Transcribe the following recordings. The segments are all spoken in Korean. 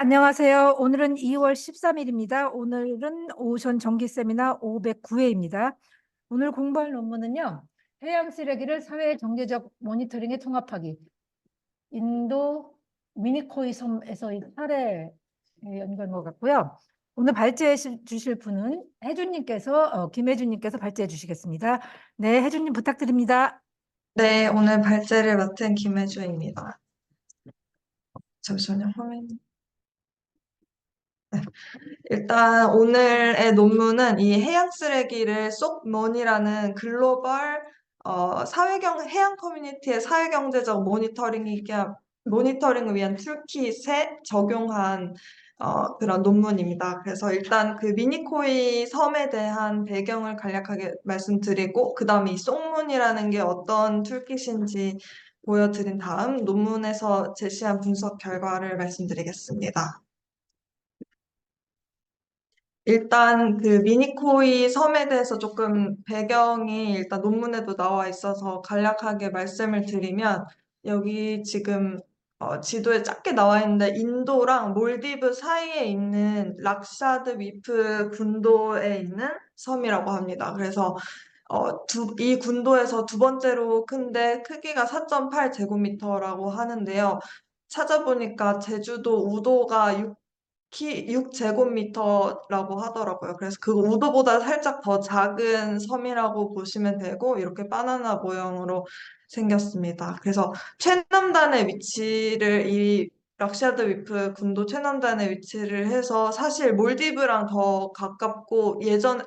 안녕하세요. 오늘은 2월 13일입니다. 오늘은 오션 정기 세미나 509회입니다. 오늘 공부할 논문은요. 해양 쓰레기를 사회 경제적 모니터링에 통합하기. 인도 미니코이 섬에서의 사례에 연구한 것 같고요. 오늘 발제해 주실 분은 김혜준님께서 발제해 주시겠습니다. 네, 혜준님 부탁드립니다. 네, 오늘 발제를 맡은 김혜주입니다. 잠시만요, 화면. 일단 오늘의 논문은 이 해양 쓰레기를 쏙머니라는 글로벌 해양 커뮤니티의 사회경제적 모니터링을 위한 툴킷에 적용한 그런 논문입니다. 그래서 일단 그 미니코이 섬에 대한 배경을 간략하게 말씀드리고, 그 다음에 이 쏙문이라는 게 어떤 툴킷인지 보여드린 다음 논문에서 제시한 분석 결과를 말씀드리겠습니다. 일단 그 미니코이 섬에 대해서 조금 배경이 일단 논문에도 나와 있어서 간략하게 말씀을 드리면, 여기 지금 지도에 작게 나와 있는데 인도랑 몰디브 사이에 있는 락샤드 위프 군도에 있는 섬이라고 합니다. 그래서 이 군도에서 두 번째로 큰데 크기가 4.8제곱미터라고 하는데요. 찾아보니까 제주도 우도가 6제곱미터라고 하더라고요. 그래서 그 우도보다 살짝 더 작은 섬이라고 보시면 되고, 이렇게 바나나 모형으로 생겼습니다. 그래서 최남단의 위치를 이 락샤드 위프 군도 최남단에 위치를 해서 사실 몰디브랑 더 가깝고,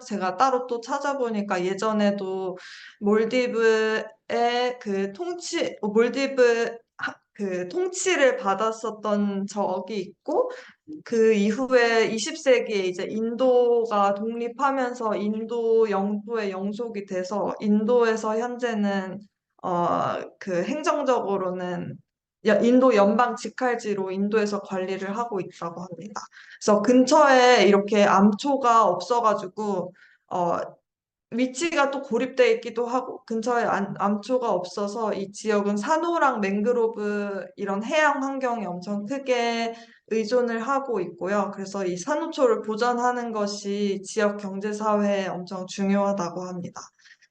제가 따로 또 찾아보니까 예전에도 몰디브의 그 통치를 받았었던 적이 있고, 그 이후에 20세기에 이제 인도가 독립하면서 인도 영토의 영속이 돼서 인도에서 현재는 그 행정적으로는 인도 연방 직할지로 인도에서 관리를 하고 있다고 합니다. 그래서 근처에 이렇게 암초가 없어가지고 어, 위치가 또 고립되어 있기도 하고, 근처에 암초가 없어서 이 지역은 산호랑 맹그로브 이런 해양 환경에 엄청 크게 의존을 하고 있고요. 그래서 이 산호초를 보전하는 것이 지역 경제 사회에 엄청 중요하다고 합니다.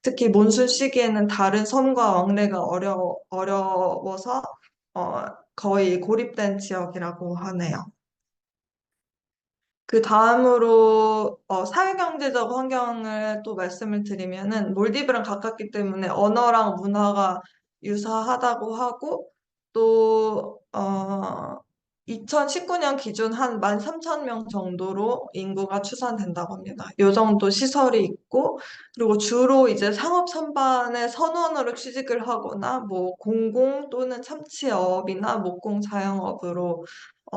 특히 몬순 시기에는 다른 섬과 왕래가 어려워서 어, 거의 고립된 지역이라고 하네요. 그 다음으로 사회경제적 환경을 또 말씀을 드리면은, 몰디브랑 가깝기 때문에 언어랑 문화가 유사하다고 하고, 또 2019년 기준 한 13,000명 정도로 인구가 추산된다고 합니다. 요 정도 시설이 있고, 그리고 주로 이제 상업 선반의 선원으로 취직을 하거나 뭐 공공 또는 참치업이나 목공 자영업으로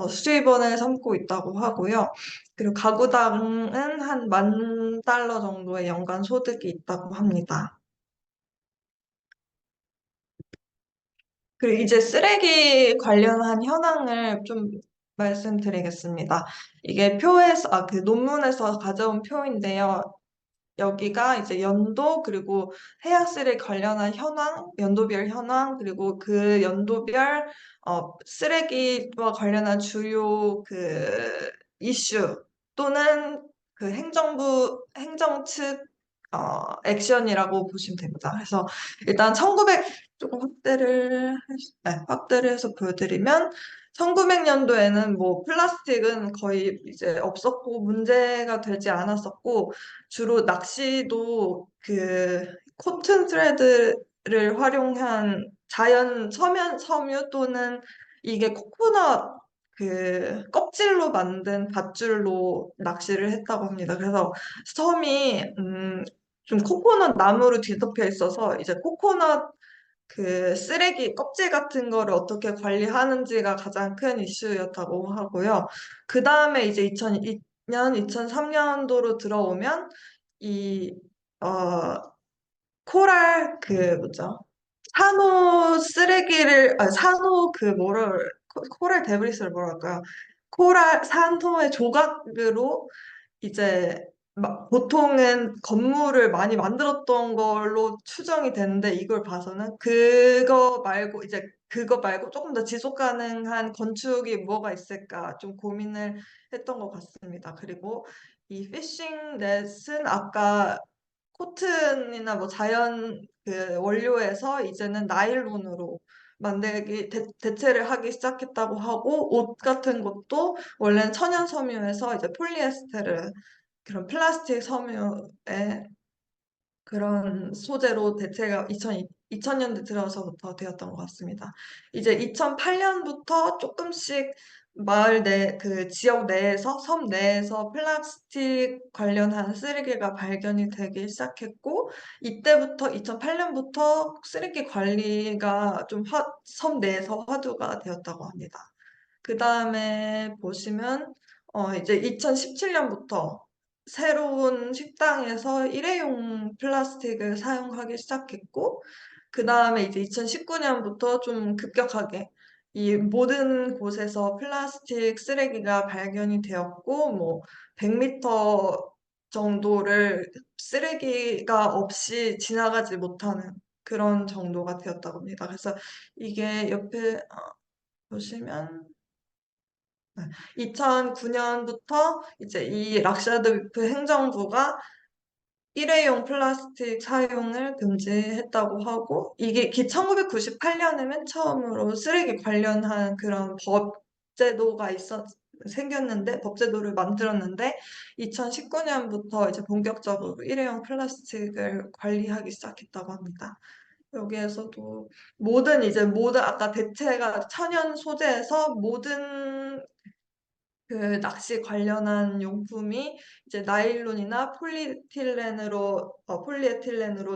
수입원을 삼고 있다고 하고요. 그리고 가구당은 한 10,000달러 정도의 연간 소득이 있다고 합니다. 그리고 이제 쓰레기 관련한 현황을 좀 말씀드리겠습니다. 이게 그 논문에서 가져온 표인데요. 여기가 이제 연도, 그리고 해양 쓰레기 관련한 현황, 연도별 현황, 그리고 그 연도별 쓰레기와 관련한 주요 그 이슈 또는 그 행정 측 액션이라고 보시면 됩니다. 그래서 일단 조금 확대를 해서 보여드리면, 1900년도에는 뭐 플라스틱은 거의 이제 없었고 문제가 되지 않았었고, 주로 낚시도 그 코튼 스레드를 활용한 자연 서면 섬유 또는 이게 코코넛 그 껍질로 만든 밧줄로 낚시를 했다고 합니다. 그래서 섬이 좀 코코넛 나무로 뒤덮여 있어서 이제 코코넛 그 쓰레기 껍질 같은 거를 어떻게 관리하는지가 가장 큰 이슈였다고 하고요. 그 다음에 이제 2002년, 2003년도로 들어오면 이 코랄 그 뭐죠? 산호 그 코랄 데브리스를 뭐라 할까요? 코랄 산호의 조각으로 이제 보통은 건물을 많이 만들었던 걸로 추정이 되는데 이걸 봐서는 그거 말고 조금 더 지속 가능한 건축이 뭐가 있을까 좀 고민을 했던 것 같습니다. 그리고 이 피싱 넷은 아까 코튼이나 뭐 자연 그 원료에서 이제는 나일론으로 대체를 하기 시작했다고 하고 옷 같은 것도 원래는 천연 섬유에서 이제 폴리에스테르 그런 플라스틱 섬유의 그런 소재로 대체가 2000년대 들어서부터 되었던 것 같습니다. 이제 2008년부터 조금씩 그 지역 내에서, 섬 내에서 플라스틱 관련한 쓰레기가 발견이 되기 시작했고, 이때부터, 2008년부터 쓰레기 관리가 좀 섬 내에서 화두가 되었다고 합니다. 그 다음에 보시면, 이제 2017년부터 새로운 식당에서 일회용 플라스틱을 사용하기 시작했고, 그 다음에 이제 2019년부터 좀 급격하게 이 모든 곳에서 플라스틱 쓰레기가 발견이 되었고, 뭐, 100m 정도를 쓰레기가 없이 지나가지 못하는 그런 정도가 되었다고 합니다. 그래서 이게 옆에 보시면 2009년부터 이제 이 락샤드 위프 행정부가 일회용 플라스틱 사용을 금지했다고 하고 이게 1998년에 맨 처음으로 쓰레기 관련한 그런 생겼는데 법제도를 만들었는데 2019년부터 이제 본격적으로 일회용 플라스틱을 관리하기 시작했다고 합니다. 여기에서도 모든 아까 대체가 천연 소재에서 모든 그 낚시 관련한 용품이 이제 나일론이나 폴리에틸렌으로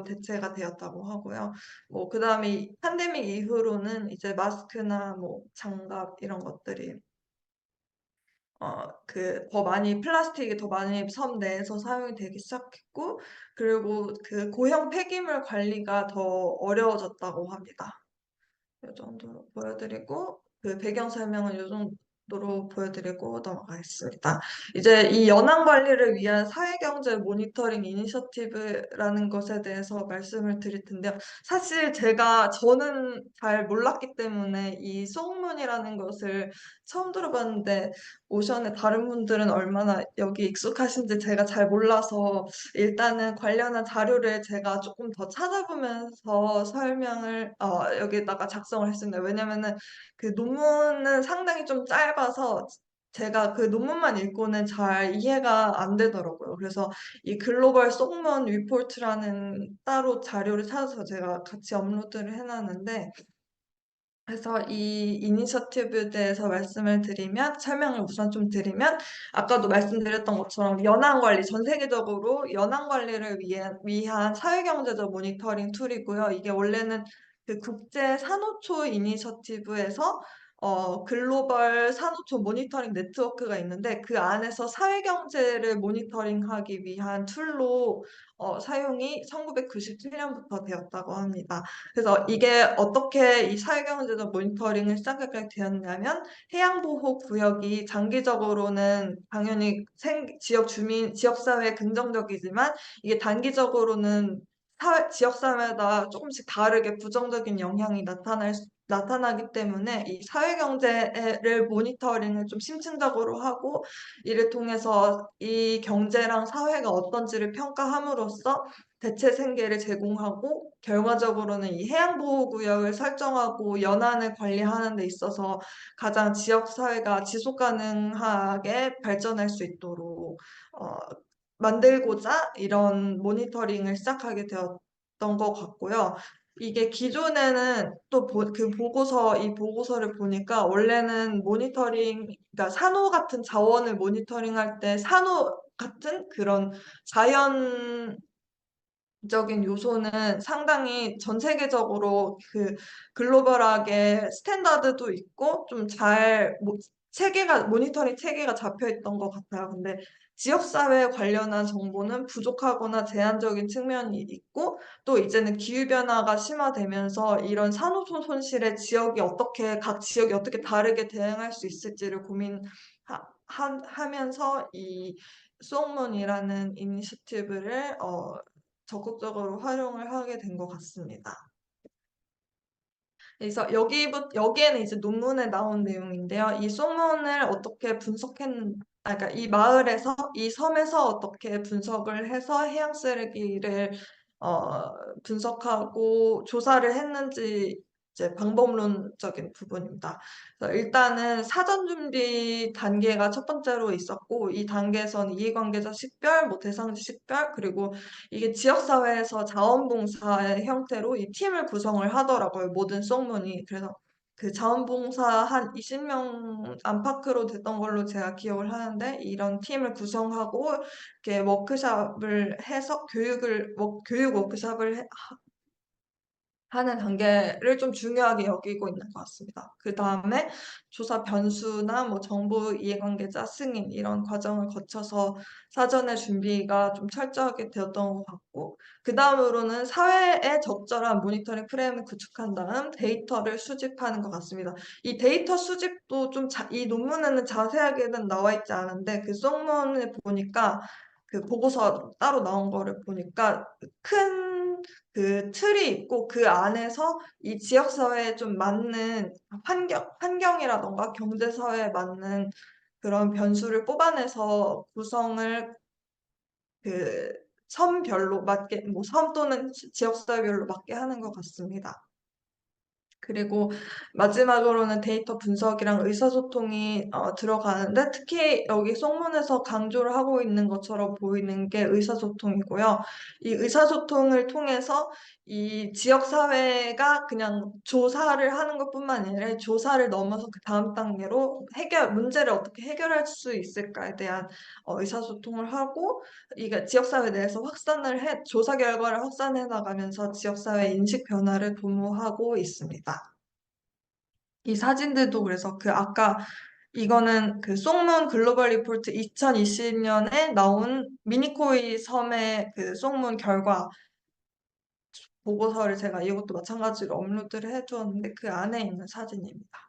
대체가 되었다고 하고요. 뭐, 그 다음에 팬데믹 이후로는 이제 마스크나 뭐, 장갑 이런 것들이 플라스틱이 더 많이 섬 내에서 사용이 되기 시작했고, 그리고 그 고형 폐기물 관리가 더 어려워졌다고 합니다. 이 정도로 보여드리고 그 배경 설명은 이 정도로 보여드리고 넘어가겠습니다. 이제 이 연안 관리를 위한 사회경제 모니터링 이니셔티브라는 것에 대해서 말씀을 드릴 텐데요. 사실 저는 잘 몰랐기 때문에 이 송문이라는 것을 처음 들어봤는데 오션의 다른 분들은 얼마나 여기 익숙하신지 제가 잘 몰라서 일단은 관련한 자료를 제가 조금 더 찾아보면서 여기다가 작성을 했습니다. 왜냐면은 그 논문은 상당히 좀 짧아서 제가 그 논문만 읽고는 잘 이해가 안 되더라고요. 그래서 이 글로벌 속문 리포트라는 따로 자료를 찾아서 제가 같이 업로드를 해놨는데 그래서 이 이니셔티브에 대해서 설명을 우선 좀 드리면, 아까도 말씀드렸던 것처럼 전 세계적으로 연안 관리를 위한 사회경제적 모니터링 툴이고요. 이게 원래는 그 국제 산호초 이니셔티브에서 글로벌 산호초 모니터링 네트워크가 있는데 그 안에서 사회경제를 모니터링하기 위한 툴로 사용이 1997년부터 되었다고 합니다. 그래서 이게 어떻게 이 사회경제적 모니터링을 시작하게 되었냐면 해양보호구역이 장기적으로는 당연히 지역사회에 긍정적이지만 이게 단기적으로는 지역사회마다 조금씩 다르게 부정적인 영향이 나타나기 때문에 이 사회경제를 모니터링을 좀 심층적으로 하고 이를 통해서 이 경제랑 사회가 어떤지를 평가함으로써 대체 생계를 제공하고 결과적으로는 이 해양보호구역을 설정하고 연안을 관리하는 데 있어서 가장 지역사회가 지속 가능하게 발전할 수 있도록 만들고자 이런 모니터링을 시작하게 되었던 것 같고요. 이게 기존에는 이 보고서를 보니까 원래는 그러니까 산호 같은 자원을 모니터링할 때 산호 같은 그런 자연 적인 요소는 상당히 전 세계적으로 글로벌하게 스탠다드도 있고 모니터링 체계가 잡혀 있던 것 같아요. 근데 지역사회 관련한 정보는 부족하거나 제한적인 측면이 있고 또 이제는 기후변화가 심화되면서 이런 산호초 손실에 각 지역이 어떻게 다르게 대응할 수 있을지를 하면서 이 송문이라는 이니셔티브를 적극적으로 활용을 하게 된 것 같습니다. 그래서 여기에는 이제 논문에 나온 내용인데요. 이 송문을 어떻게 그러니까 이 마을에서, 이 섬에서 어떻게 분석을 해서 해양 쓰레기를 어, 분석하고 조사를 했는지 이제 방법론적인 부분입니다. 그래서 일단은 사전 준비 단계가 첫 번째로 있었고, 이 단계에서는 이해관계자 식별, 뭐 대상지 식별, 그리고 이게 지역사회에서 자원봉사의 형태로 이 팀을 구성을 하더라고요. 모든 쏙문이. 그래서 그 자원봉사 한 20명 안팎으로 됐던 걸로 제가 기억을 하는데, 이런 팀을 구성하고 이렇게 워크숍을 해서 교육 워크숍을 하는 단계를 좀 중요하게 여기고 있는 것 같습니다. 그 다음에 조사 변수나 뭐 정보 이해관계자 승인 이런 과정을 거쳐서 사전에 준비가 좀 철저하게 되었던 것 같고, 그 다음으로는 사회에 적절한 모니터링 프레임을 구축한 다음 데이터를 수집하는 것 같습니다. 이 데이터 수집도 이 논문에는 자세하게는 나와 있지 않은데, 그 쏙문을 보니까 그 보고서 따로 나온 거를 보니까 큰 그 틀이 있고, 그 안에서 이 지역사회에 좀 맞는 환경이라던가 경제사회에 맞는 그런 변수를 뽑아내서 구성을 그 섬별로 맞게, 뭐 섬 또는 지역사회별로 맞게 하는 것 같습니다. 그리고 마지막으로는 데이터 분석이랑 의사소통이 들어가는데, 특히 여기 쏙문에서 강조를 하고 있는 것처럼 보이는 게 의사소통이고요. 이 의사소통을 통해서 이 지역사회가 그냥 조사를 하는 것뿐만 아니라 조사를 넘어서 그 다음 단계로 문제를 어떻게 해결할 수 있을까에 대한 의사소통을 하고, 이게 지역사회 내에서 조사 결과를 확산해 나가면서 지역사회 인식 변화를 도모하고 있습니다. 이 사진들도 그래서 이거는 그 쏙문 글로벌 리포트 2020년에 나온 미니코이 섬의 그 쏙문 결과 보고서를 제가 이것도 마찬가지로 업로드를 해두었는데, 그 안에 있는 사진입니다.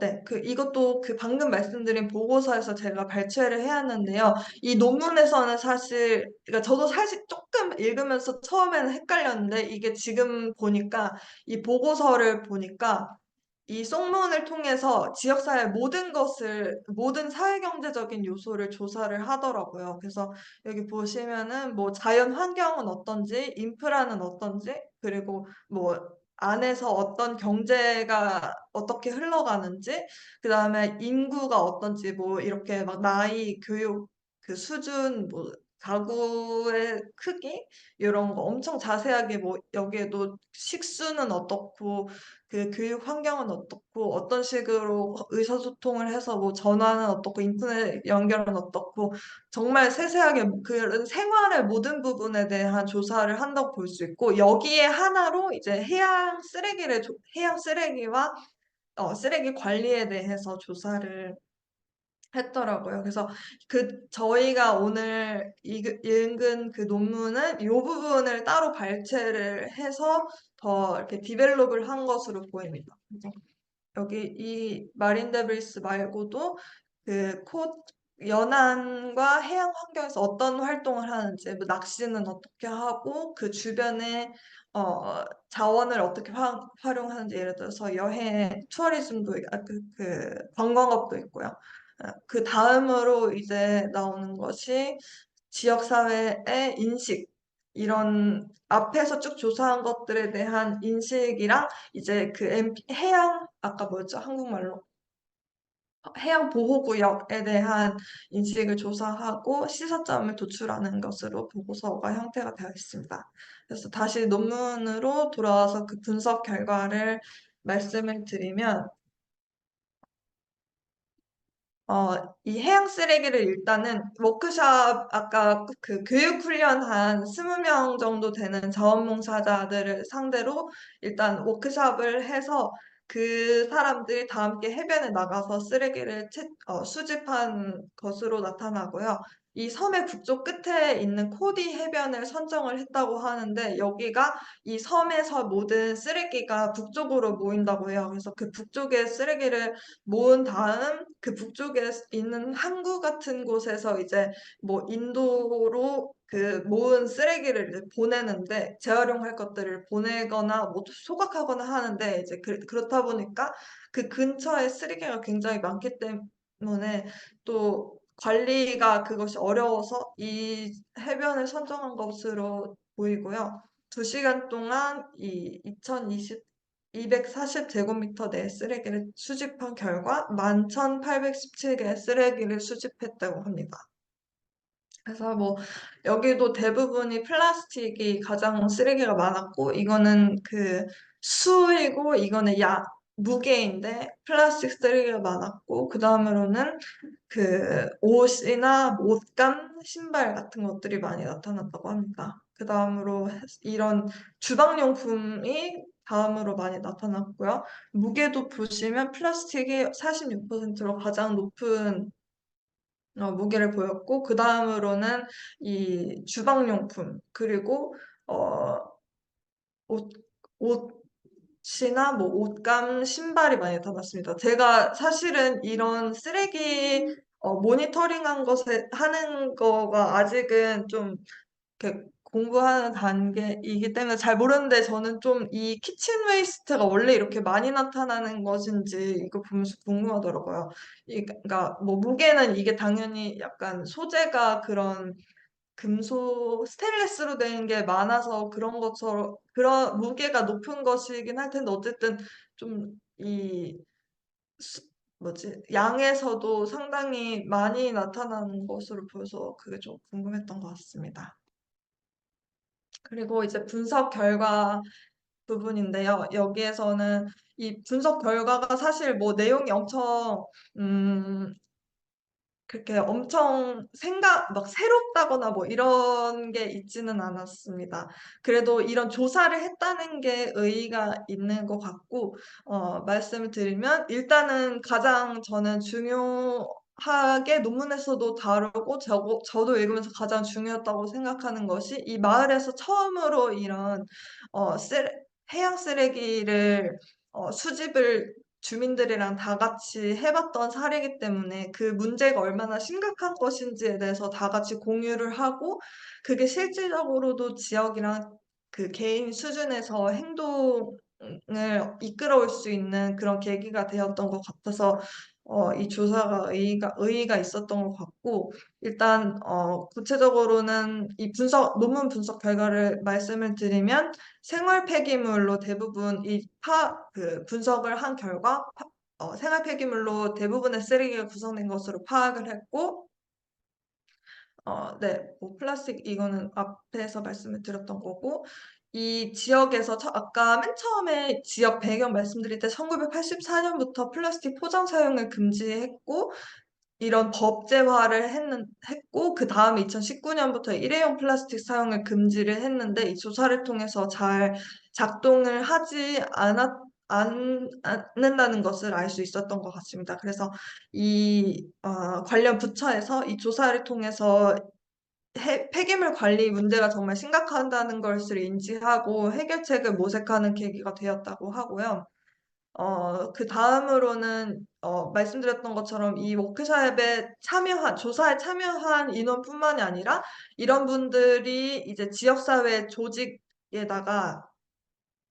네. 이것도 방금 말씀드린 보고서에서 제가 발췌를 해왔는데요. 이 논문에서는 사실, 그러니까 저도 사실 조금 읽으면서 처음에는 헷갈렸는데, 이게 지금 보니까, 이 보고서를 보니까, 이 쏙문을 통해서 지역사회 모든 사회경제적인 요소를 조사를 하더라고요. 그래서 여기 보시면은 뭐 자연 환경은 어떤지, 인프라는 어떤지, 그리고 뭐 안에서 어떤 경제가 어떻게 흘러가는지, 그 다음에 인구가 어떤지, 뭐 이렇게 막 나이, 교육, 그 수준, 뭐 가구의 크기, 이런 거 엄청 자세하게, 뭐 여기에도 식수는 어떻고, 그 교육 환경은 어떻고, 어떤 식으로 의사소통을 해서 뭐 전화는 어떻고, 인터넷 연결은 어떻고, 정말 세세하게 그런 생활의 모든 부분에 대한 조사를 한다고 볼 수 있고, 여기에 하나로 이제 해양 쓰레기와 쓰레기 관리에 대해서 조사를 했더라고요. 그래서 저희가 오늘 읽은 그 논문은 이 부분을 따로 발췌를 해서 더 이렇게 디벨롭을 한 것으로 보입니다. 그래서 여기 이 마린 데브리스 말고도 연안과 해양 환경에서 어떤 활동을 하는지, 뭐 낚시는 어떻게 하고, 그 주변에 자원을 어떻게 활용하는지, 예를 들어서 투어리즘도, 관광업도 있고요. 그 다음으로 이제 나오는 것이 지역사회의 인식, 이런 앞에서 쭉 조사한 것들에 대한 인식이랑 이제 아까 뭐였죠? 한국말로. 해양보호구역에 대한 인식을 조사하고 시사점을 도출하는 것으로 보고서가 형태가 되어 있습니다. 그래서 다시 논문으로 돌아와서 그 분석 결과를 말씀을 드리면, 이 해양 쓰레기를 일단은 아까 교육 훈련 한 20명 정도 되는 자원봉사자들을 상대로 일단 워크숍을 해서 그 사람들이 다 함께 해변에 나가서 쓰레기를 수집한 것으로 나타나고요. 이 섬의 북쪽 끝에 있는 코디 해변을 선정을 했다고 하는데 여기가 이 섬에서 모든 쓰레기가 북쪽으로 모인다고 해요. 그래서 그 북쪽에 쓰레기를 모은 다음 그 북쪽에 있는 항구 같은 곳에서 이제 뭐 인도로 그 모은 쓰레기를 이제 보내는데 재활용할 것들을 보내거나 뭐 소각하거나 하는데 이제 그렇다 보니까 그 근처에 쓰레기가 굉장히 많기 때문에 또 관리가 그것이 어려워서 이 해변을 선정한 것으로 보이고요. 2시간 동안 이 240제곱미터 내 쓰레기를 수집한 결과 11,817개의 쓰레기를 수집했다고 합니다. 그래서 뭐 여기도 대부분이 플라스틱이 가장 쓰레기가 많았고 이거는 그 수이고 이거는 무게인데 플라스틱 쓰레기가 많았고 그 다음으로는 그 옷이나 옷감, 신발 같은 것들이 많이 나타났다고 합니다. 그 다음으로 이런 주방용품이 다음으로 많이 나타났고요. 무게도 보시면 플라스틱이 46%로 가장 높은 무게를 보였고, 그 다음으로는 이 주방용품, 그리고, 어, 옷, 옷이나 뭐 옷감, 신발이 많이 나타났습니다. 제가 사실은 이런 쓰레기, 모니터링한 것에, 하는 거가 아직은 좀 이렇게 공부하는 단계이기 때문에 잘 모르는데 저는 좀 이 키친 웨이스트가 원래 이렇게 많이 나타나는 것인지 이거 보면서 궁금하더라고요. 그러니까 뭐 무게는 이게 당연히 약간 소재가 그런 스테인리스로 된 게 많아서 그런 것처럼 그런 무게가 높은 것이긴 할 텐데 어쨌든 좀 이 뭐지 양에서도 상당히 많이 나타나는 것으로 보여서 그게 좀 궁금했던 것 같습니다. 그리고 이제 분석 결과 부분인데요. 여기에서는 이 분석 결과가 사실 뭐 내용이 음, 그렇게 엄청 막 새롭다거나 뭐 이런 게 있지는 않았습니다. 그래도 이런 조사를 했다는 게 의의가 있는 것 같고, 말씀을 드리면, 일단은 가장 저는 중요하게 논문에서도 다루고, 저도 읽으면서 가장 중요했다고 생각하는 것이, 이 마을에서 처음으로 이런, 해양 쓰레기를, 수집을 주민들이랑 다 같이 해봤던 사례이기 때문에 그 문제가 얼마나 심각한 것인지에 대해서 다 같이 공유를 하고 그게 실질적으로도 지역이랑 그 개인 수준에서 행동을 이끌어올 수 있는 그런 계기가 되었던 것 같아서 이 조사가 의의가 있었던 것 같고 일단 구체적으로는 이 논문 분석 결과를 말씀을 드리면 생활 폐기물로 대부분 분석을 한 결과 생활 폐기물로 대부분의 쓰레기가 구성된 것으로 파악을 했고, 네, 뭐 플라스틱 이거는 앞에서 말씀을 드렸던 거고, 이 지역에서 아까 맨 처음에 지역 배경 말씀드릴 때 1984년부터 플라스틱 포장 사용을 금지했고, 이런 법제화를 했고, 그 다음에 2019년부터 일회용 플라스틱 사용을 금지를 했는데, 이 조사를 통해서 잘 작동을 하지 않는다는 것을 알 수 있었던 것 같습니다. 그래서 관련 부처에서 이 조사를 통해서 폐기물 관리 문제가 정말 심각하다는 것을 인지하고 해결책을 모색하는 계기가 되었다고 하고요. 그 다음으로는, 말씀드렸던 것처럼 이 워크숍에 조사에 참여한 인원뿐만이 아니라 이런 분들이 이제 지역사회 조직에다가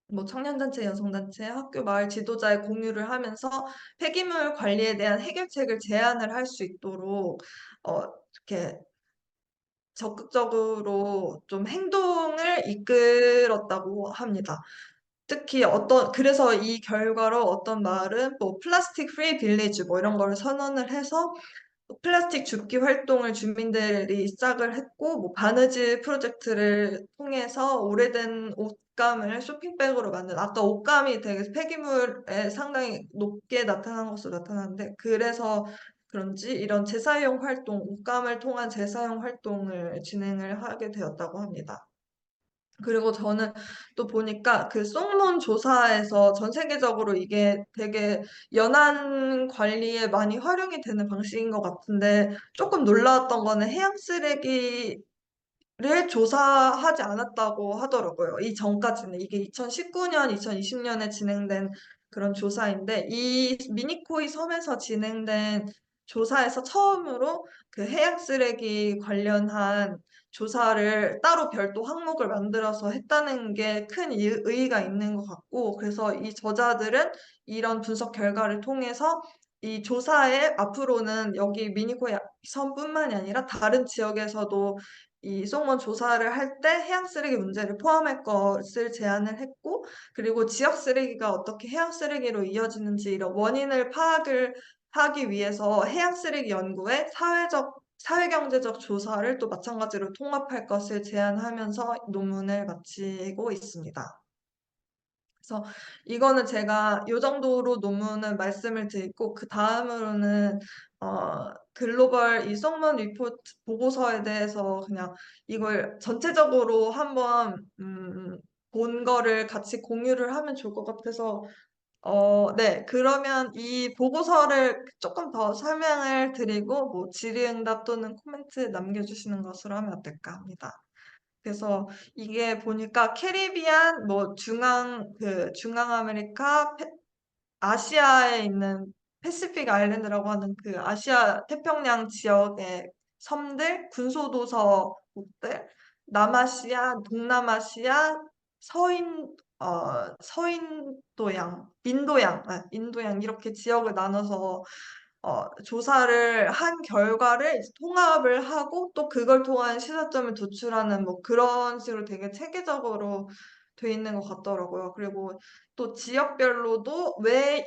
뭐 청년단체, 여성단체, 학교, 마을 지도자에 공유를 하면서 폐기물 관리에 대한 해결책을 제안을 할 수 있도록, 이렇게 적극적으로 좀 행동을 이끌었다고 합니다. 특히 그래서 이 결과로 어떤 마을은 뭐 플라스틱 프리 빌리지 뭐 이런 거를 선언을 해서 플라스틱 줍기 활동을 주민들이 시작을 했고, 뭐 바느질 프로젝트를 통해서 오래된 옷감을 쇼핑백으로 아까 옷감이 되게 폐기물에 상당히 높게 나타난 것으로 나타났는데, 그래서 그런지 이런 재사용 활동, 옷감을 통한 재사용 활동을 진행을 하게 되었다고 합니다. 그리고 저는 또 보니까 그 송문 조사에서 전 세계적으로 이게 되게 연안 관리에 많이 활용이 되는 방식인 것 같은데 조금 놀라웠던 거는 해양 쓰레기를 조사하지 않았다고 하더라고요. 이 전까지는 이게 2019년, 2020년에 진행된 그런 조사인데 이 미니코이 섬에서 진행된 조사에서 처음으로 그 해양 쓰레기 관련한 조사를 따로 별도 항목을 만들어서 했다는 게 큰 의의가 있는 것 같고, 그래서 이 저자들은 이런 분석 결과를 통해서 이 조사에 앞으로는 여기 미니코이 섬뿐만이 아니라 다른 지역에서도 이 송원 조사를 할 때 해양 쓰레기 문제를 포함할 것을 제안을 했고, 그리고 지역 쓰레기가 어떻게 해양 쓰레기로 이어지는지 이런 원인을 파악을 하기 위해서 해양 쓰레기 연구에 사회경제적 조사를 또 마찬가지로 통합할 것을 제안하면서 논문을 마치고 있습니다. 그래서 이거는 제가 이 정도로 논문은 말씀을 드리고, 그 다음으로는 글로벌 이 송문 리포트 보고서에 대해서 그냥 이걸 전체적으로 한번 본 거를 같이 공유를 하면 좋을 것 같아서, 네, 그러면 이 보고서를 조금 더 설명을 드리고 뭐 질의응답 또는 코멘트 남겨주시는 것으로 하면 어떨까 합니다. 그래서 이게 보니까 캐리비안, 뭐 중앙 아메리카, 아시아에 있는 패시픽 아일랜드라고 하는 그 아시아 태평양 지역의 섬들, 군소도서국들, 남아시아, 동남아시아, 서인도양, 인도양 이렇게 지역을 나눠서 조사를 한 결과를 이제 통합을 하고 또 그걸 통한 시사점을 도출하는 뭐 그런 식으로 되게 체계적으로 돼 있는 것 같더라고요. 그리고 또 지역별로도 왜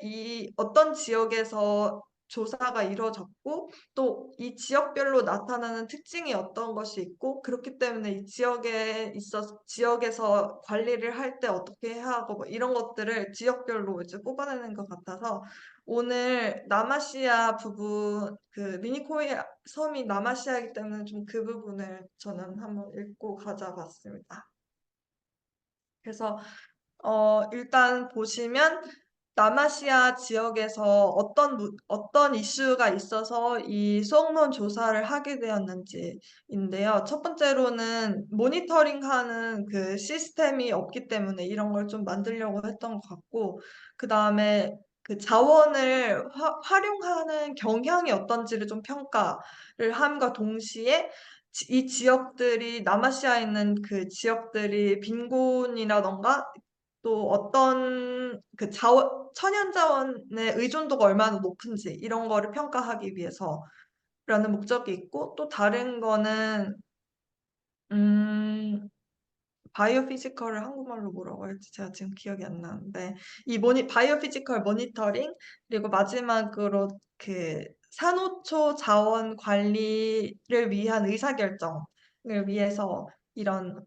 어떤 지역에서 조사가 이루어졌고 또 이 지역별로 나타나는 특징이 어떤 것이 있고, 그렇기 때문에 이 지역에서 관리를 할 때 어떻게 해야 하고 뭐 이런 것들을 지역별로 이제 뽑아내는 것 같아서, 오늘 남아시아 부분, 그 미니코이 섬이 남아시아이기 때문에 좀 그 부분을 저는 한번 읽고 가져봤습니다. 그래서 일단 보시면 남아시아 지역에서 어떤 이슈가 있어서 이 수억론 조사를 하게 되었는지인데요. 첫 번째로는 모니터링하는 그 시스템이 없기 때문에 이런 걸 좀 만들려고 했던 것 같고, 그 다음에 그 자원을 활용하는 경향이 어떤지를 좀 평가를 함과 동시에 이 지역들이 남아시아에 있는 그 지역들이 빈곤이라던가 또 어떤 그 천연 자원의 의존도가 얼마나 높은지 이런 거를 평가하기 위해서라는 목적이 있고, 또 다른 거는 음 바이오 피지컬을 한국말로 뭐라고 할지 제가 지금 기억이 안 나는데, 이 바이오 피지컬 모니터링, 그리고 마지막으로 그 산호초 자원 관리를 위한 의사결정을 위해서 이런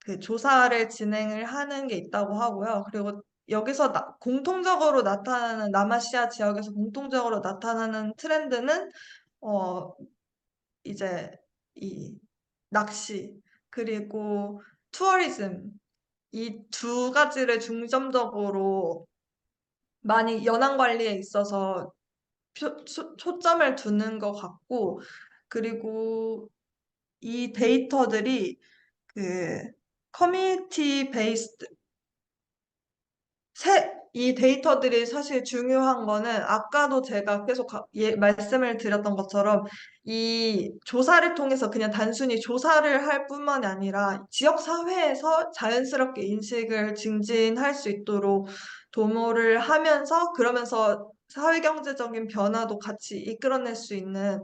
그 조사를 진행을 하는 게 있다고 하고요. 그리고 여기서 공통적으로 나타나는, 남아시아 지역에서 공통적으로 나타나는 트렌드는 어 이제 이 낚시 그리고 투어리즘, 이 두 가지를 중점적으로 많이 연안 관리에 있어서 초점을 두는 것 같고, 그리고 이 데이터들이 그 커뮤니티 베이스드, 이 데이터들이 사실 중요한 거는 아까도 제가 계속 말씀을 드렸던 것처럼 이 조사를 통해서 그냥 단순히 조사를 할 뿐만이 아니라 지역 사회에서 자연스럽게 인식을 증진할 수 있도록 도모를 하면서, 그러면서 사회경제적인 변화도 같이 이끌어낼 수 있는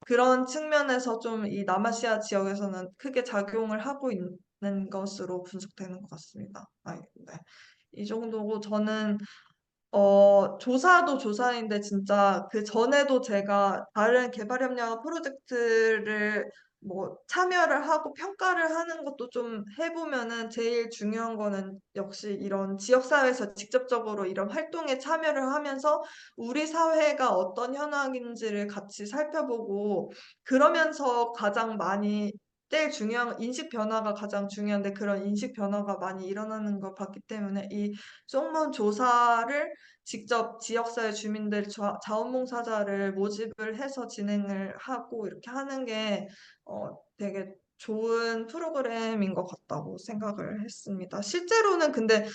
그런 측면에서 좀 이 남아시아 지역에서는 크게 작용을 하고 있는 것으로 분석되는 것 같습니다. 네. 이 정도고, 저는 조사도 조사인데 진짜 그 전에도 제가 다른 개발협력 프로젝트를 뭐 참여를 하고 평가를 하는 것도 좀 해보면은 제일 중요한 거는 역시 이런 지역사회에서 직접적으로 이런 활동에 참여를 하면서 우리 사회가 어떤 현황인지를 같이 살펴보고, 그러면서 가장 많이 제일 중요한 인식 변화가 가장 중요한데 그런 인식 변화가 많이 일어나는 걸 봤기 때문에 이 쏙문 조사를 직접 지역사회 주민들 자원봉사자를 모집을 해서 진행을 하고 이렇게 하는 게 되게 좋은 프로그램인 것 같다고 생각을 했습니다. 실제로는 근데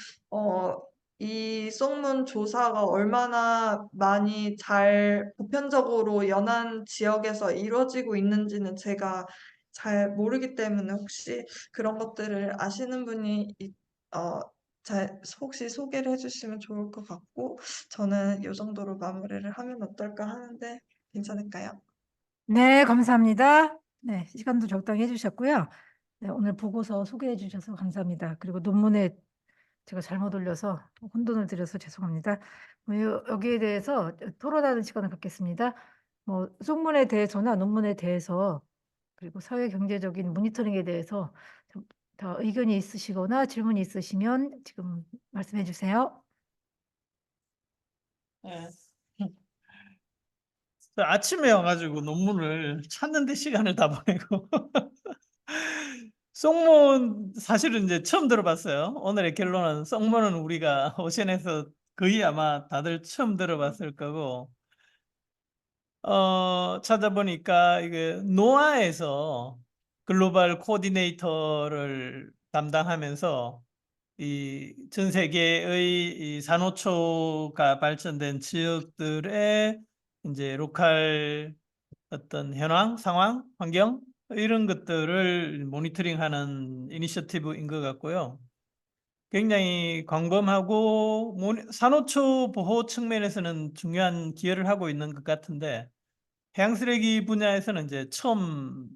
이 쏙문 조사가 얼마나 많이 잘 보편적으로 연안 지역에서 이루어지고 있는지는 제가 잘 모르기 때문에 혹시 그런 것들을 아시는 분이 혹시 소개를 해주시면 좋을 것 같고 저는 이 정도로 마무리를 하면 어떨까 하는데 괜찮을까요? 네, 감사합니다. 네, 시간도 적당히 해주셨고요. 네, 오늘 보고서 소개해 주셔서 감사합니다. 그리고 논문에 제가 잘못 올려서 혼돈을 드려서 죄송합니다. 여기에 대해서 토론하는 시간을 갖겠습니다. 뭐 속문에 대해서나 논문에 대해서 그리고 사회 경제적인 모니터링에 대해서 더 의견이 있으시거나 질문이 있으시면 지금 말씀해 주세요. 예. 아침에 와가지고 논문을 찾는데 시간을 다 보내고 쏙문 사실은 이제 처음 들어봤어요. 오늘의 결론은 쏙문은 우리가 오션에서 거의 아마 다들 처음 들어봤을 거고 찾아보니까 이게 노아에서 글로벌 코디네이터를 담당하면서 이 전 세계의 이 산호초가 발전된 지역들의 이제 로컬 어떤 현황, 상황, 환경 이런 것들을 모니터링하는 이니셔티브인 것 같고요. 굉장히 광범하고 산호초 보호 측면에서는 중요한 기여를 하고 있는 것 같은데 해양 쓰레기 분야에서는 이제 처음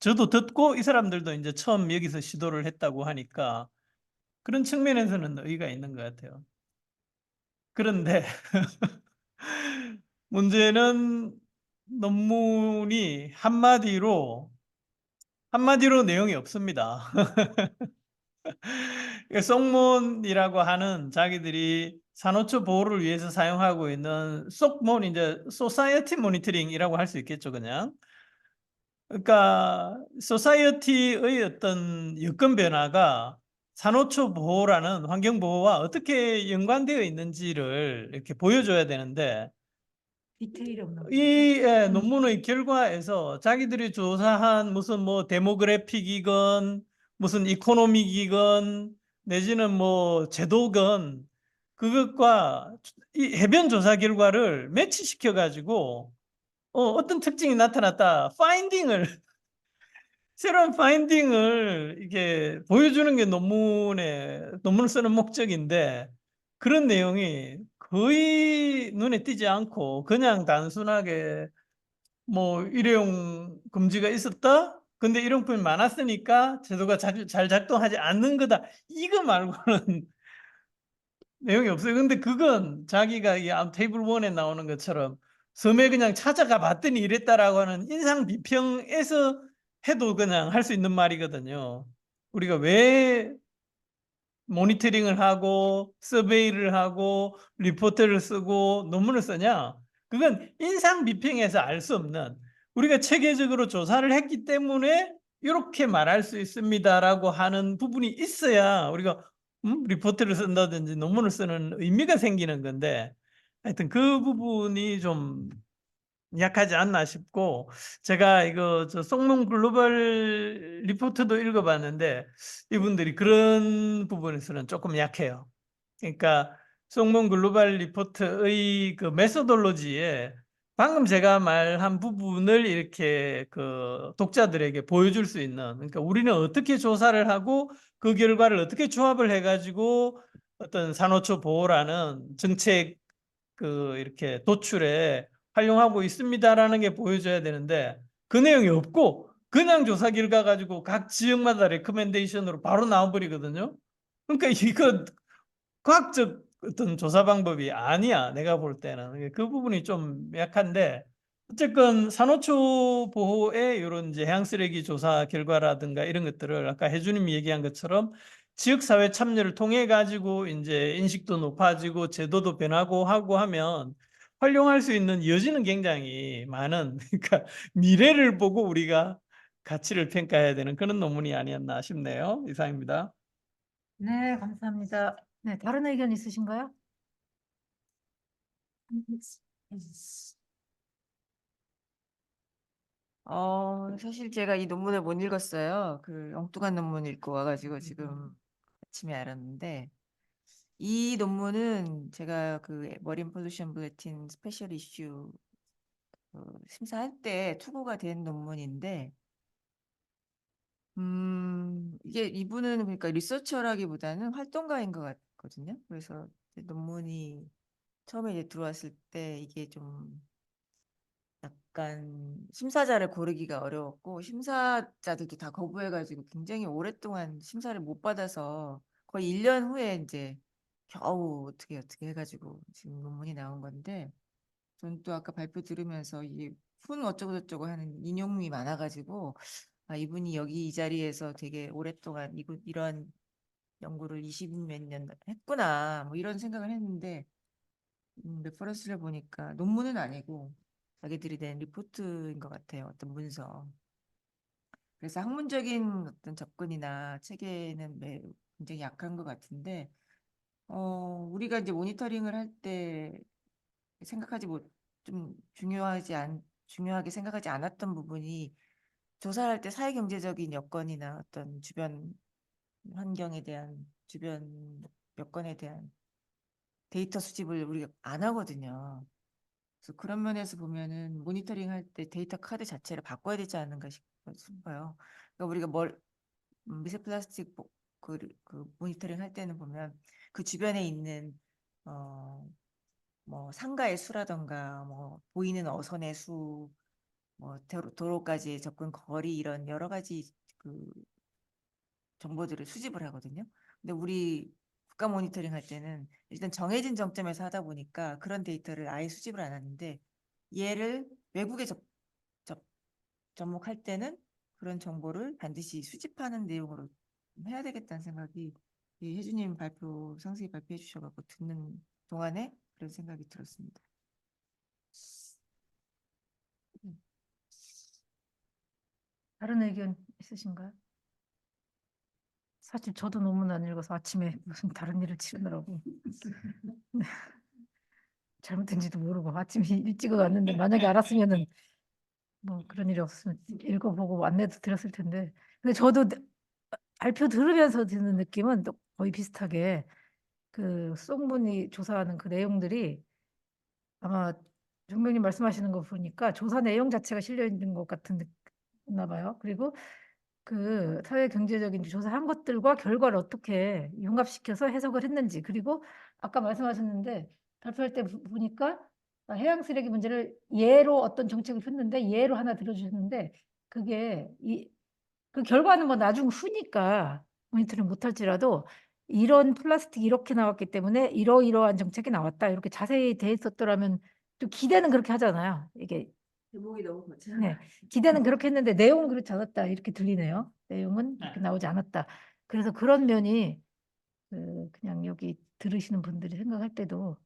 저도 듣고 이 사람들도 이제 처음 여기서 시도를 했다고 하니까 그런 측면에서는 의의가 있는 것 같아요. 그런데 문제는 논문이 한마디로 내용이 없습니다. 쏙문이라고 하는 자기들이 산호초 보호를 위해서 사용하고 있는 쏙문 이제 소사이어티 모니터링이라고 할 수 있겠죠, 그냥. 그러니까 소사이어티의 어떤 여건 변화가 산호초 보호라는 환경 보호와 어떻게 연관되어 있는지를 이렇게 보여줘야 되는데 디테일이 없는 거죠. 이 논문의 결과에서 자기들이 조사한 무슨 뭐 데모그래픽이건 무슨 이코노믹이건 내지는 뭐 제도건 그것과 이 해변 조사 결과를 매치시켜 가지고 어떤 특징이 나타났다 파인딩을 새로운 파인딩을 이게 보여주는 게 논문을 쓰는 목적인데 그런 내용이 거의 눈에 띄지 않고 그냥 단순하게 뭐 일회용 금지가 있었다? 근데 일용품이 많았으니까 제도가 잘 작동하지 않는 거다. 이거 말고는 내용이 없어요. 근데 그건 자기가 이 테이블 1에 나오는 것처럼 섬에 그냥 찾아가 봤더니 이랬다라고 하는 인상 비평에서 해도 그냥 할 수 있는 말이거든요. 우리가 왜 모니터링을 하고 서베이를 하고 리포트를 쓰고 논문을 쓰냐? 그건 인상 비평에서 알 수 없는 우리가 체계적으로 조사를 했기 때문에 이렇게 말할 수 있습니다라고 하는 부분이 있어야 우리가 리포트를 쓴다든지 논문을 쓰는 의미가 생기는 건데 하여튼 그 부분이 좀 약하지 않나 싶고 제가 이거 저 쏙문 글로벌 리포트도 읽어봤는데 이분들이 그런 부분에서는 조금 약해요. 그러니까 쏙문 글로벌 리포트의 그 메소돌로지에 방금 제가 말한 부분을 이렇게 그 독자들에게 보여줄 수 있는 그러니까 우리는 어떻게 조사를 하고 그 결과를 어떻게 조합을 해가지고 어떤 산호초 보호라는 정책 그 이렇게 도출에 활용하고 있습니다라는 게 보여줘야 되는데 그 내용이 없고 그냥 조사 결과 가지고 각 지역마다 레커멘데이션으로 바로 나와버리거든요. 그러니까 이거 과학적 어떤 조사 방법이 아니야. 내가 볼 때는 그 부분이 좀 약한데 어쨌건 산호초 보호의 이런 이제 해양 쓰레기 조사 결과라든가 이런 것들을 아까 혜주님이 얘기한 것처럼 지역사회 참여를 통해 가지고 이제 인식도 높아지고 제도도 변하고 하고 하면 활용할 수 있는 여지는 굉장히 많은 그러니까 미래를 보고 우리가 가치를 평가해야 되는 그런 논문이 아니었나 싶네요. 이상입니다. 네, 감사합니다. 네, 다른 의견 있으신가요? 사실 제가 이 논문을 못 읽었어요. 그 엉뚱한 논문 읽고 와가지고 지금 아침에 알았는데, 이 논문은 제가 그 머린 폴루션 불레틴 스페셜 이슈 심사할 때 투고가 된 논문인데, 이게 이분은 그러니까 리서처라기보다는 활동가인 것 같거든요. 그래서 이제 논문이 처음에 이제 들어왔을 때 이게 좀 약간 심사자를 고르기가 어려웠고, 심사자들도 다 거부해가지고 굉장히 오랫동안 심사를 못 받아서 거의 1년 후에 이제 겨우 어떻게 해가지고 지금 논문이 나온 건데, 전 또 아까 발표 들으면서 이게 훈 어쩌고저쩌고 하는 인용이 많아가지고, 아, 이분이 여기 이 자리에서 되게 오랫동안 이런 연구를 20몇 년 했구나, 뭐 이런 생각을 했는데, 레퍼런스를 보니까 논문은 아니고 자기들이 낸 리포트인 것 같아요. 어떤 문서. 그래서 학문적인 어떤 접근이나 체계는 굉장히 약한 것 같은데, 우리가 이제 모니터링을 할 때 생각하지 못, 좀 중요하게 생각하지 않았던 부분이, 조사할 때 사회경제적인 여건이나 어떤 주변 환경에 대한, 주변 여건에 대한 데이터 수집을 우리가 안 하거든요. 그래서 그런 면에서 보면은 모니터링 할 때 데이터 카드 자체를 바꿔야 되지 않는가 싶어요. 그러니까 우리가 미세 플라스틱 그 모니터링 할 때는 보면 그 주변에 있는 뭐 상가의 수라던가 뭐 보이는 어선의 수, 뭐 도로까지의 접근 거리 이런 여러 가지 그 정보들을 수집을 하거든요. 근데 우리 국가 모니터링 할 때는 일단 정해진 정점에서 하다 보니까 그런 데이터를 아예 수집을 안 하는데, 얘를 외국에 접목할 때는 그런 정보를 반드시 수집하는 내용으로 해야 되겠다는 생각이, 이 혜주님 상세히 발표해 주셔가지고 듣는 동안에 그런 생각이 들었습니다. 다른 의견 있으신가요? 사실 저도 논문 안 읽어서 아침에 무슨 다른 일을 치르느라고 네. 잘못된지도 모르고 아침에 일찍 왔는데, 만약에 알았으면은 뭐 그런 일이 없으면 읽어보고 안내도 드렸을 텐데, 근데 저도 발표 들으면서 드는 느낌은 또 거의 비슷하게, 그 송분이 조사하는 그 내용들이 아마 정명님 말씀하시는 거 보니까 조사 내용 자체가 실려 있는 것 같은 나 봐요. 그리고 그 사회 경제적인 조사한 것들과 결과를 어떻게 융합시켜서 해석을 했는지, 그리고 아까 말씀하셨는데 발표할 때 보니까 해양 쓰레기 문제를 예로 어떤 정책을 폈는데 예로 하나 들어주셨는데, 그게 그 결과는 뭐 나중 후니까 모니터링 못할지라도 이런 플라스틱이 이렇게 나왔기 때문에 이러이러한 정책이 나왔다, 이렇게 자세히 돼 있었더라면, 또 기대는 그렇게 하잖아요. 이게 제목이 너무 거창. 네, 기대는 그렇게 했는데 내용은 그렇지 않았다, 이렇게 들리네요. 내용은 그렇게 나오지 않았다. 그래서 그런 면이 그냥 여기 들으시는 분들이 생각할 때도,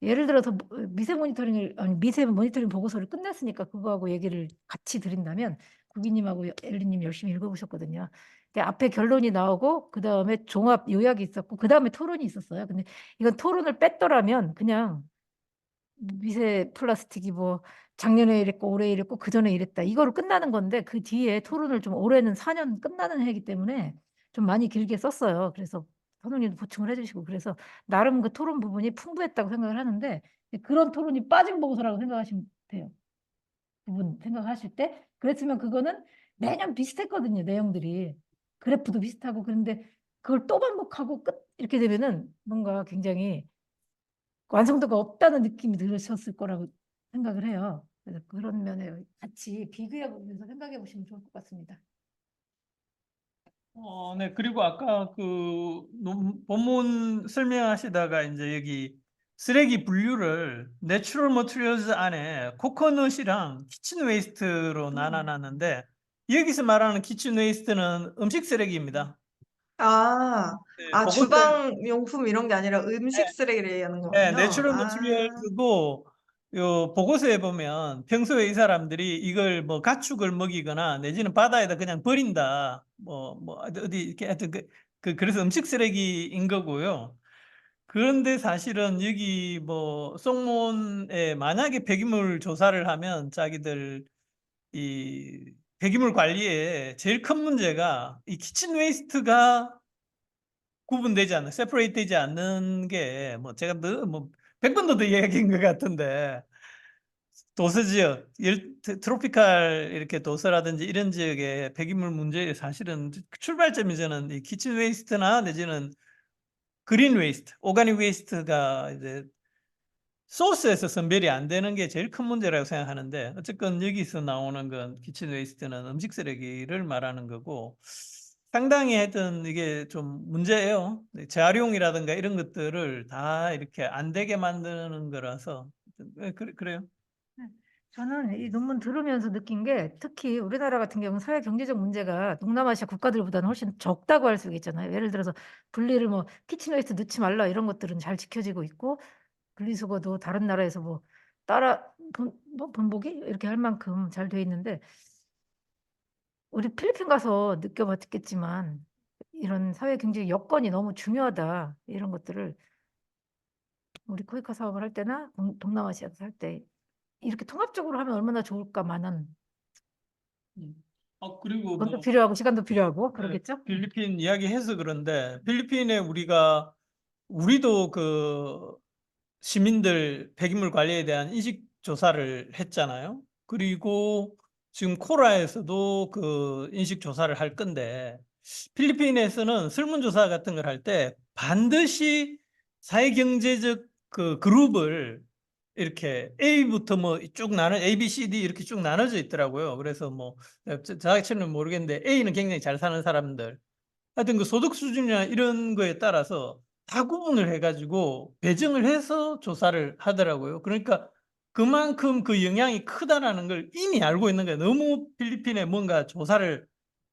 예를 들어서 미세 모니터링 보고서를 끝냈으니까 그거하고 얘기를 같이 드린다면, 구기님하고 엘리님 열심히 읽어보셨거든요. 근데 앞에 결론이 나오고 그 다음에 종합 요약이 있었고 그 다음에 토론이 있었어요. 근데 이건 토론을 뺐더라면 그냥 미세 플라스틱이 뭐 작년에 이랬고 올해 이랬고 그 전에 이랬다, 이거로 끝나는 건데, 그 뒤에 토론을 좀, 올해는 4년 끝나는 해이기 때문에 좀 많이 길게 썼어요. 그래서 선생님도 보충을 해주시고, 그래서 나름 그 토론 부분이 풍부했다고 생각을 하는데, 그런 토론이 빠진 보고서라고 생각하시면 돼요. 부분 생각하실 때. 그랬으면 그거는 매년 비슷했거든요, 내용들이. 그래프도 비슷하고. 그런데 그걸 또 반복하고 끝 이렇게 되면은 뭔가 굉장히 완성도가 없다는 느낌이 들으셨을 거라고 생각을 해요. 그래서 그런 면에 같이 비교해 보면서 생각해 보시면 좋을 것 같습니다. 네. 그리고 아까 그 본문 설명하시다가 이제 여기 쓰레기 분류를 내추럴 머티리얼즈 안에 코코넛이랑 키친 웨이스트로 나눠놨는데, 여기서 말하는 키친 웨이스트는 음식 쓰레기입니다. 아, 네, 보고서 주방 용품 이런 게 아니라 음식 쓰레기를 얘기하는 네, 거군요. 내추럴 아, 머티리얼즈고 요 보고서에 보면 평소에 이 사람들이 이걸 뭐 가축을 먹이거나 내지는 바다에다 그냥 버린다. 뭐 어디 이렇게 하여튼 그래서 음식 쓰레기인 거고요. 그런데 사실은 여기 뭐 송몬에 만약에 폐기물 조사를 하면 자기들 이 폐기물 관리에 제일 큰 문제가 이 키친 웨이스트가 구분되지 않는, 세퍼레이트 되지 않는 게 뭐 제가 뭐 100번도 더 이야기한 것 같은데 도서 지역, 트로피칼 이렇게 도서라든지 이런 지역의 폐기물 문제에 사실은 출발점이 저는 이 키친 웨이스트나 내지는 그린 웨이스트, 오가닉 웨이스트가 이제 소스에서 선별이 안 되는 게 제일 큰 문제라고 생각하는데 어쨌건 여기서 나오는 건 키친 웨이스트는 음식 쓰레기를 말하는 거고 상당히 하여튼 이게 좀 문제예요. 재활용이라든가 이런 것들을 다 이렇게 안 되게 만드는 거라서 그래요. 저는 이 논문 들으면서 느낀 게 특히 우리나라 같은 경우는 사회 경제적 문제가 동남아시아 국가들보다는 훨씬 적다고 할 수 있잖아요. 예를 들어서 분리를 뭐 키친웨이스트 넣지 말라 이런 것들은 잘 지켜지고 있고 분리수거도 다른 나라에서 뭐 따라 뭐 본보기 이렇게 할 만큼 잘 돼 있는데 우리 필리핀 가서 느껴봤겠지만 이런 사회 경제 여건이 너무 중요하다 이런 것들을 우리 코이카 사업을 할 때나 동남아시아에서 할 때 이렇게 통합적으로 하면 얼마나 좋을까만은 그리고 돈도 뭐 필요하고 시간도 필요하고 네, 그러겠죠? 필리핀 이야기해서 그런데 필리핀에 우리도 그 시민들 폐기물 관리에 대한 인식 조사를 했잖아요. 그리고 지금 코라에서도 그 인식 조사를 할 건데 필리핀에서는 설문조사 같은 걸 할 때 반드시 사회경제적 그 그룹을 이렇게 A부터 뭐 쭉 나눠 A, B, C, D 이렇게 쭉 나눠져 있더라고요. 그래서 뭐 자기처럼 모르겠는데 A는 굉장히 잘 사는 사람들 하여튼 그 소득 수준이나 이런 거에 따라서 다 구분을 해가지고 배정을 해서 조사를 하더라고요. 그러니까 그만큼 그 영향이 크다라는 걸 이미 알고 있는 거예요. 너무 필리핀에 뭔가 조사를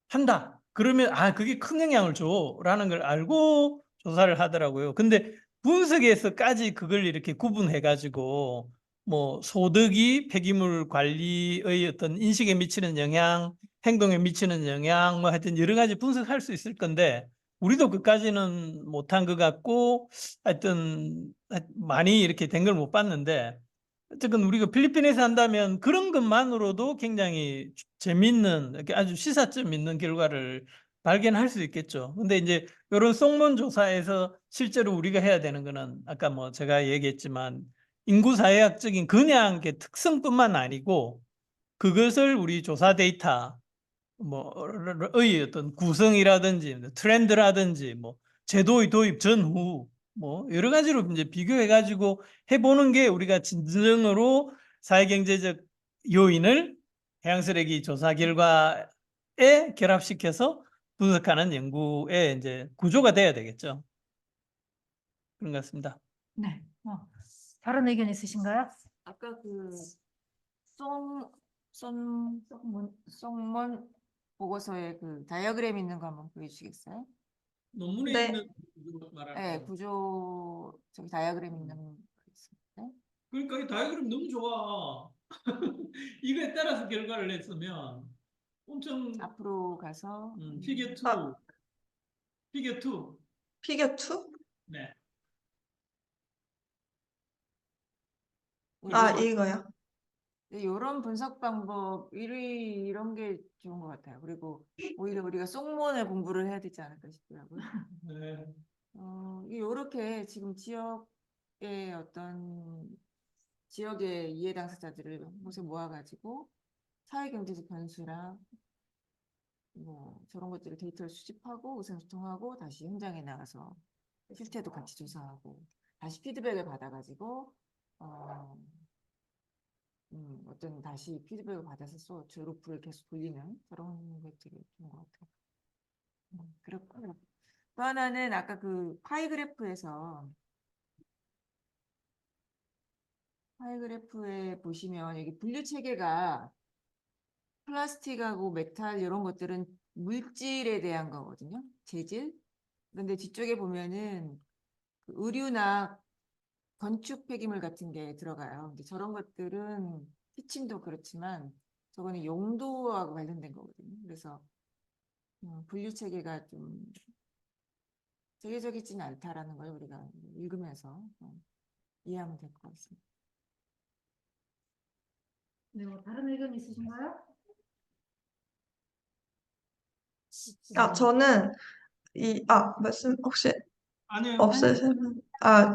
한다. 그러면 그게 큰 영향을 줘라는 걸 알고 조사를 하더라고요. 근데 분석에서까지 그걸 이렇게 구분해가지고 뭐 소득이 폐기물 관리의 어떤 인식에 미치는 영향, 행동에 미치는 영향, 뭐 하여튼 여러 가지 분석할 수 있을 건데 우리도 그까지는 못한 것 같고 하여튼 많이 이렇게 된 걸 못 봤는데 어쨌든 우리가 필리핀에서 한다면 그런 것만으로도 굉장히 재밌는 이렇게 아주 시사점 있는 결과를 발견할 수 있겠죠. 근데 이제 이런 속문 조사에서 실제로 우리가 해야 되는 거는 아까 뭐 제가 얘기했지만 인구 사회학적인 그냥 그 특성뿐만 아니고 그것을 우리 조사 데이터 뭐의 어떤 구성이라든지 트렌드라든지 뭐 제도의 도입 전후 뭐 여러 가지로 이제 비교해 가지고 해보는 게 우리가 진정으로 사회경제적 요인을 해양쓰레기 조사 결과에 결합시켜서 분석하는 연구의 이제 구조가 돼야 되겠죠. 그런 것 같습니다. 네. 다른 의견 있으신가요? 아까 그 송문 보고서에 그 다이어그램 있는 거 한번 보여주시겠어요? 논문에 네. 있는 구조 말하는 네, 거. 구조 저기 다이어그램 있는 거 있습니다. 그러니까 이 다이어그램 너무 좋아. 이거에 따라서 결과를 냈으면 엄청 앞으로 가서 피겨 2, 아, 피겨 2. 피겨 2? 네. 아, 이거요. 이런 분석 방법 이런 게 좋은 것 같아요. 그리고 오히려 우리가 송문을 공부를 해야 되지 않을까 싶더라고요. 네. 이렇게 지금 지역의 어떤 지역의 이해 당사자들을 한 곳에 모아가지고 사회경제적 변수랑 뭐 저런 것들을 데이터를 수집하고 의사소통하고 다시 현장에 나가서 실태도 같이 조사하고 다시 피드백을 받아가지고 어떤 다시 피드백을 받아서 루프를 계속 돌리는 그런 것들이 좋은 것 같아요. 그렇고 또 하나는 아까 그 파이그래프에 보시면 여기 분류 체계가 플라스틱하고 메탈 이런 것들은 물질에 대한 거거든요. 재질. 그런데 뒤쪽에 보면은 그 의류나 건축 폐기물 같은 게 들어가요. 근데 저런 것들은 피칭도 그렇지만 저거는 용도하고 관련된 거거든요. 그래서 분류 체계가 좀 체계적이진 않다라는 걸 우리가 읽으면서 이해하면 될 것 같습니다. 네, 뭐 다른 의견 있으신가요? 저는 말씀 혹시 아니요. 없으시면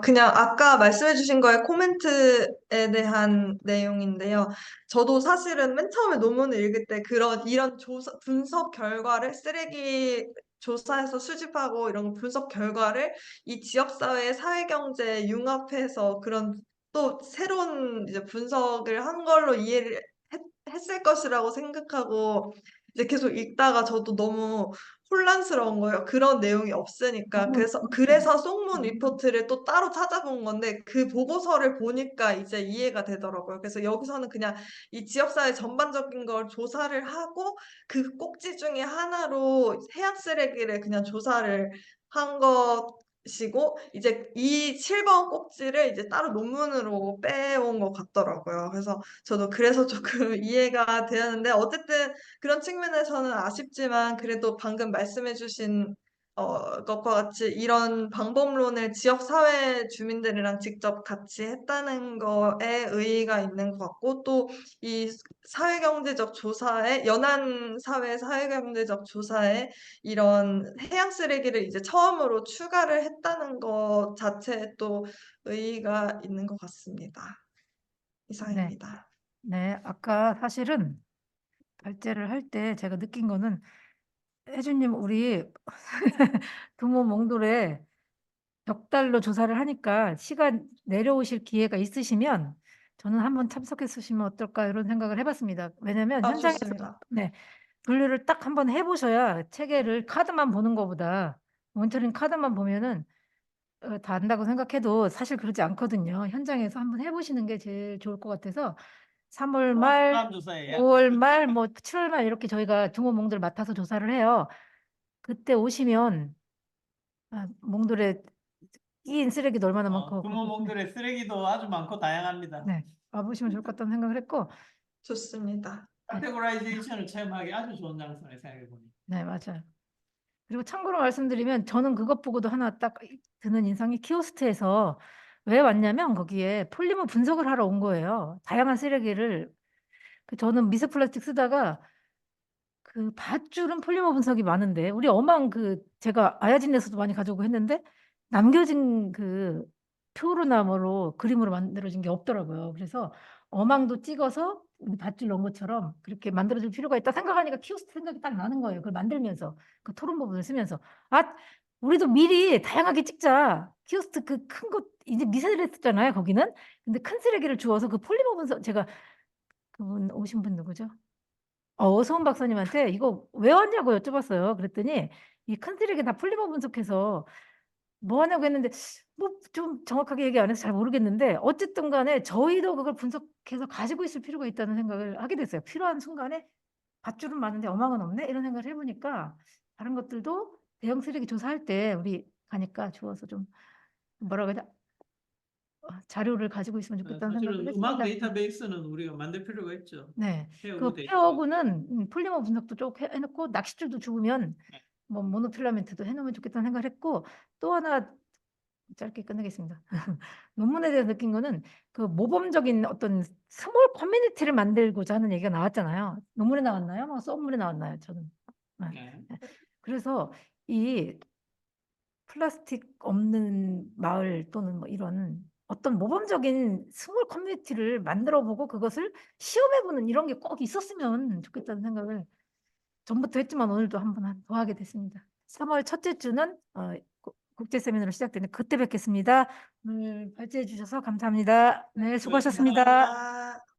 그냥 아까 말씀해주신 거에 코멘트에 대한 내용인데요. 저도 사실은 맨 처음에 논문을 읽을 때 이런 분석 결과를 쓰레기 조사해서 수집하고 이런 분석 결과를 이 지역사회의 사회경제에 융합해서 그런 또 새로운 이제 분석을 한 걸로 이해를 했을 것이라고 생각하고 이제 계속 읽다가 저도 너무 혼란스러운 거예요. 그런 내용이 없으니까. 그래서 송문 리포트를 또 따로 찾아본 건데 그 보고서를 보니까 이제 이해가 되더라고요. 그래서 여기서는 그냥 이 지역사회 전반적인 걸 조사를 하고 그 꼭지 중에 하나로 해양 쓰레기를 그냥 조사를 한 것이고 이제 이 7번 꼭지를 이제 따로 논문으로 빼온 것 같더라고요. 그래서 저도 그래서 조금 이해가 되었는데 어쨌든 그런 측면에서는 아쉽지만 그래도 방금 말씀해주신 것과 같이 이런 방법론을 지역사회 주민들이랑 직접 같이 했다는 거에 의의가 있는 것 같고 또 이 사회경제적 조사에 연안사회 사회경제적 조사에 이런 해양 쓰레기를 이제 처음으로 추가를 했다는 것 자체에 또 의의가 있는 것 같습니다. 이상입니다. 네, 아까 사실은 발제를 할 때 제가 느낀 거는 혜주님 우리 금호 몽돌에 벽달로 조사를 하니까 시간 내려오실 기회가 있으시면 저는 한번 참석해 주시면 어떨까 이런 생각을 해봤습니다. 왜냐면 현장에서 좋습니다. 분류를 딱 한번 해보셔야 체계를 카드만 보는 것보다 모니터링 카드만 보면은 다 안다고 생각해도 사실 그러지 않거든요. 현장에서 한번 해보시는 게 제일 좋을 것 같아서 3월 말, 다음 조사예요. 5월 말, 뭐 7월 말 이렇게 저희가 중호몽돌 맡아서 조사를 해요. 그때 오시면 몽돌에 끼인 쓰레기도 얼마나 많고 금호몽들의 쓰레기도 아주 많고 다양합니다. 네, 와보시면 좋을 것 같다는 생각을 했고 좋습니다. 카테고라이제이션을 체험하기 아주 좋은 장소네 생각해보니. 네, 맞아요. 그리고 참고로 말씀드리면 저는 그것 보고도 하나 딱 드는 인상이 키오스트에서 왜 왔냐면 거기에 폴리머 분석을 하러 온 거예요. 다양한 쓰레기를 저는 미세 플라스틱 쓰다가 그 밧줄은 폴리머 분석이 많은데 우리 어망 제가 아야진에서도 많이 가져오고 했는데 남겨진 표로나무로 그림으로 만들어진 게 없더라고요. 그래서 어망도 찍어서 우리 밧줄 넣은 것처럼 그렇게 만들어줄 필요가 있다 생각하니까 키오스트 생각이 딱 나는 거예요. 그걸 만들면서 그 토론 부분을 쓰면서 우리도 미리 다양하게 찍자. 키오스트 그 큰 거 이제 미세를 했잖아요. 거기는. 근데 큰 쓰레기를 주워서 그 폴리머 분석 제가 그분 오신 분 누구죠? 어서운 박사님한테 이거 왜 왔냐고 여쭤봤어요. 그랬더니 이 큰 쓰레기 다 폴리머 분석해서 뭐 하냐고 했는데 뭐 좀 정확하게 얘기 안 해서 잘 모르겠는데 어쨌든 간에 저희도 그걸 분석해서 가지고 있을 필요가 있다는 생각을 하게 됐어요. 필요한 순간에 밧줄은 많은데 어망은 없네? 이런 생각을 해보니까 다른 것들도 대형 쓰레기 조사할 때 우리 가니까 주워서 좀 뭐라고 해야 자료를 가지고 있으면 좋겠다는 사실은 생각을 음악 했습니다. 데이터베이스는 우리가 만들 필요가 있죠. 네. 폐허구 그 데이터. 폐허구는 폴리머 분석도 쭉 해놓고 낚싯줄도 죽으면 네. 뭐 모노필라멘트도 해놓으면 좋겠다는 생각을 했고 또 하나 짧게 끝내겠습니다. 논문에 대해서 느낀 거는 그 모범적인 어떤 스몰 커뮤니티를 만들고자 하는 얘기가 나왔잖아요. 논문에 나왔나요? 뭐 수업문에 나왔나요? 저는. 네. 네. 그래서 이 플라스틱 없는 마을 또는 뭐 이런 어떤 모범적인 스몰 커뮤니티를 만들어보고 그것을 시험해보는 이런 게 꼭 있었으면 좋겠다는 생각을 전부터 했지만 오늘도 한번 더 하게 됐습니다. 3월 첫째 주는 국제 세미나로 시작되는 그때 뵙겠습니다. 오늘 발제해 주셔서 감사합니다. 네, 수고하셨습니다. 감사합니다.